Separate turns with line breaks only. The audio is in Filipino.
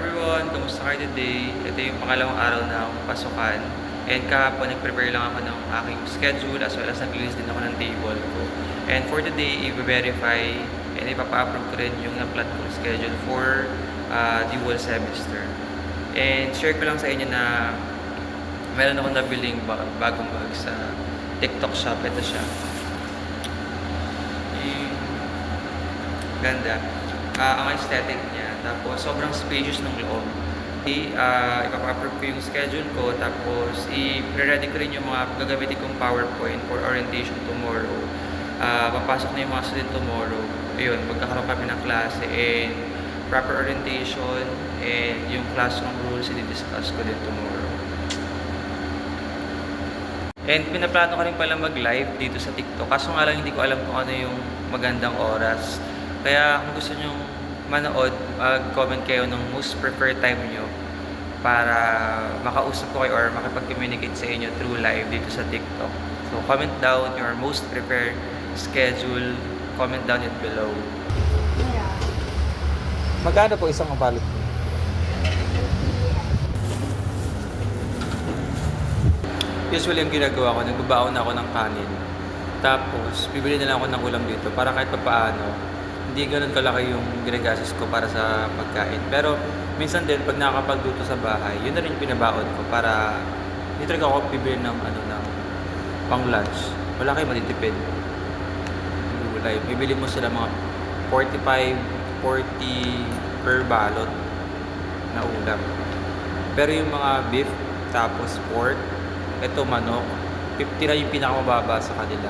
everyone! Kamusta kayo today? Ito yung pangalawang araw ng pasukan. And kahapon, nag-prepare lang ako ng aking schedule as well as nag-list din ako ng table ko. And for today, i-verify and ipapa-approve ko rin yung na-plot kong schedule for the whole semester. And share ko lang sa inyo na meron akong nabiling bagong bag sa TikTok shop. Ito siya. Yung ganda. Ang aesthetic niya. Tapos, sobrang spacious ng loob. Ipapa-approve ko yung schedule ko. Tapos, i-ready ko rin yung mga gagamitin kong PowerPoint for orientation tomorrow. Papasok na yung mga student tomorrow. Ayun, magkakaroon kami ng klase and proper orientation and yung classroom rules i-discuss ko din tomorrow. And pinaplano ko rin pala mag-live dito sa TikTok. Kaso nga lang hindi ko alam kung ano yung magandang oras. Kaya kung gusto nyong manood, mag-comment kayo ng most preferred time nyo para makausap ko kayo or makipag-communicate sa inyo through live dito sa TikTok. So, comment down your most preferred schedule. Comment down it below. Magkano po isang balot mo? Usually, ang ginagawa ko, nagbabaon ako ng kanin. Tapos, bibili na lang ako ng ulam dito para kahit papaano, hindi ganun kalaki yung ginagastos ko para sa pagkain. Pero, minsan din, pag nakakapagluto sa bahay, yun na rin yung pinabaon ko para hindi talaga ako bibili ng, ng pang lunch. Wala kayo matitipid. Gulay. Bibili mo sila mga 45, 40 per balot na ulam. Pero yung mga beef, tapos pork, ito manok, 50 na yung pinakamababa sa kanila.